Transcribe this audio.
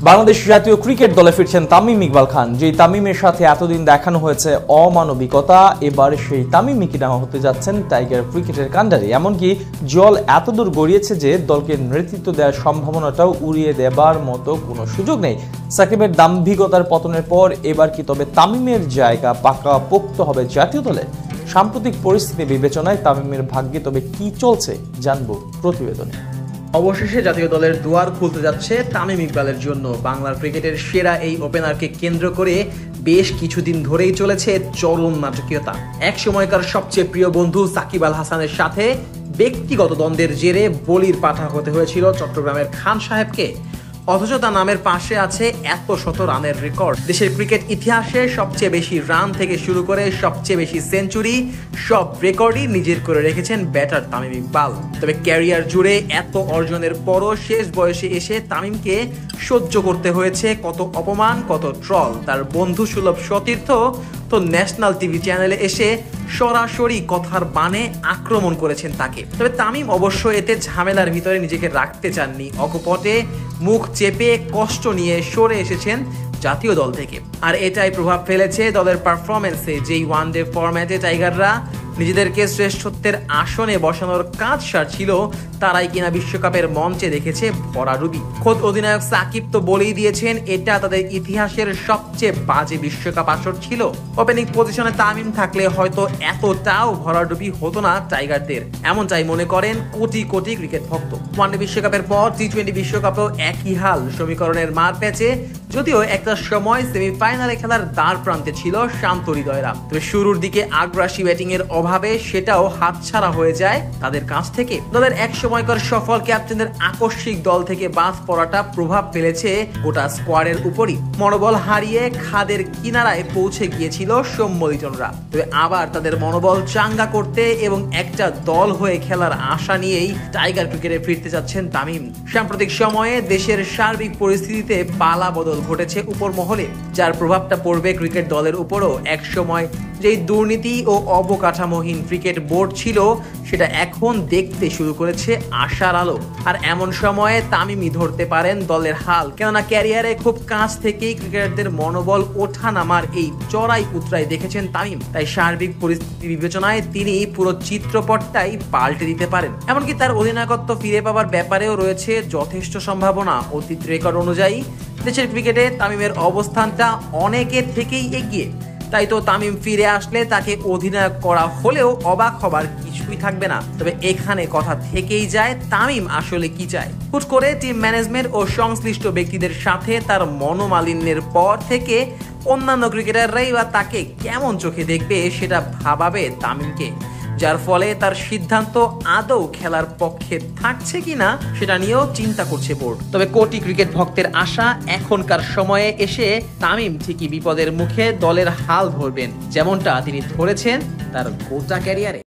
বাংলাদেশ জাতীয় ক্রিকেট দলে ফিরছেন তামিম ইকবাল খান। যেই তামিমের সাথে এতদিন দেখানো হয়েছে অমানবিকতা, এবার সেই তামিমই কিনা হতে যাচ্ছেন টাইগার ক্রিকেটের কাণ্ডারি। এমনকি জল এতদূর গড়িয়েছে যে দলকে নেতৃত্ব দেওয়ার সম্ভাবনাটাও উড়িয়ে দেবার মতো কোনো সুযোগ নেই। সাকিবের দাম্ভিকতার পতনের পর এবার কি তবে তামিমের জায়গা পাকাপোক্ত হবে জাতীয় দলে? সাম্প্রতিক পরিস্থিতি বিবেচনায় তামিমের ভাগ্যে তবে কি চলছে জানবো প্রতিবেদনে। অবশেষে জাতীয় দলের দুয়ার খুলতে যাচ্ছে তামিম ইকবালের জন্য। বাংলার ক্রিকেটের সেরা এই ওপেনারকে কেন্দ্র করে বেশ কিছুদিন ধরেই চলেছে চরম নাটকীয়তা। এক সময়কার সবচেয়ে প্রিয় বন্ধু সাকিব আল হাসানের সাথে ব্যক্তিগত দ্বন্দ্বের জেরে বলির পাঠা হতে হয়েছিল চট্টগ্রামের খান সাহেবকে, অথচ তার নামের পাশে আছে এত শত রানের রেকর্ড। দেশের ক্রিকেট ইতিহাসে সবচেয়ে বেশি রান থেকে শুরু করে সবচেয়ে বেশি সেঞ্চুরি, সব রেকর্ডই নিজের করে রেখেছেন ব্যাটার তামিম ইকবাল। তবে ক্যারিয়ার জুড়ে এত অর্জনের পরও শেষ বয়সে এসে তামিমকে সহ্য করতে হয়েছে কত অপমান, কত ট্রল। তার বন্ধু সুলভ সতীর্থ তো ন্যাশনাল টিভি চ্যানেলে এসে সরাসরি কথার বানে আক্রমণ করেছেন তাকে। তবে তামিম অবশ্য এতে ঝামেলার ভিতরে নিজেকে রাখতে চাননি। অকপটে মুখ চেপে কষ্ট নিয়ে সরে এসেছেন জাতীয় দল থেকে। আর এটাই প্রভাব ফেলেছে দলের পারফরমেন্সে। যেই ওয়ানডে ফরম্যাটে টাইগাররা নিজেদেরকে শ্রেষ্ঠত্বের আসনে বসানোর কাজ সারছিল, তারাই কিনা বিশ্বকাপের মঞ্চে দেখেছে ভরাডুবি। খোদ অধিনায়ক সাকিব তো বলেই দিয়েছেন এটা তাদের ইতিহাসের সবচেয়ে বাজে বিশ্বকাপ আসর ছিল। ওপেনিং পজিশনে তামিম থাকলে হয়তো এতটাও ভরাডুবি হতো না টাইগারদের, এমনটাই মনে করেন কোটি কোটি ক্রিকেট ভক্ত। ওয়ানডে বিশ্বকাপের পর টি20 বিশ্বকাপেও একই হাল সমীকরণের মার প্যাচে। যদিও একটা সময় সেমিফাইনালে খেলার দ্বার প্রান্তে ছিল শান্ত হৃদয়রা, তবে শুরুর দিকে আগ্রাসী ব্যাটিং এর অভাবে সেটাও হাতছাড়া হয়ে যায় তাদের কাছ থেকে। দলের এক সময়কার সফল ক্যাপ্টেনদের আকস্মিক দল থেকে বাদ পড়াটা প্রভাব ফেলেছে গোটা স্কোয়াডের উপরই। মনোবল হারিয়ে খাদের কিনারায় পৌঁছে গিয়েছিল সৌম্য লিটনরা। তবে আবার তাদের মনোবল চাঙ্গা করতে এবং একটা দল হয়ে খেলার আশা নিয়েই টাইগার ক্রিকেটে ফিরতে যাচ্ছেন তামিম। সাম্প্রতিক সময়ে দেশের সার্বিক পরিস্থিতিতে পালা বদল ঘটেছে উপর মহলে, যার প্রভাবটা পড়বে ক্রিকেট দলের উপরও। এক সময় যেই দুর্নীতি ও অবকাঠামোহীন ক্রিকেট বোর্ড ছিল, সেটা এখন দেখতে শুরু করেছে আশার আলো। আর এমন সময়ে তামিমই ধরতে পারেন দলের হাল, কেননা ক্যারিয়ারে খুব কাছ থেকেই ক্রিকেটারদের মনোবল ওঠা নামার এই চড়াই উতরাই দেখেছেন তামিম। তাই সার্বিক পরিস্থিতি বিবেচনায় তিনি পুরো চিত্রপটটাই পাল্টে দিতে পারেন। এমনকি তার অধিনায়কত্ব ফিরে পাওয়ার ব্যাপারেও রয়েছে যথেষ্ট সম্ভাবনা। অতীত রেকর্ড অনুযায়ী দেশের ক্রিকেটে তামিমের অবস্থানটা অনেকের থেকেই এগিয়ে। তাই তো তামিম ফিরে আসলে তাকে অধিনায়ক করা হলেও অবাক হবার কিছুই থাকবে না। তবে এখানে কথা থেকেই যায় তামিম আসলে কি চায়। হুট করে টিম ম্যানেজমেন্ট ও সংশ্লিষ্ট ব্যক্তিদের সাথে তার মনোমালিন্যের পর থেকে অন্যান্য ক্রিকেটাররাই বা তাকে কেমন চোখে দেখবে সেটা ভাবাবে তামিমকে, যার ফলে তার সিদ্ধান্ত আদৌ খেলার পক্ষে থাকছে কিনা সেটা নিয়েও চিন্তা করছে বোর্ড। তবে কোটি ক্রিকেট ভক্তের আশা, এখনকার সময়ে এসে তামিম ঠিকই বিপদের মুখে দলের হাল ধরবেন, যেমনটা তিনি ধরেছেন তার গোটা ক্যারিয়ারে।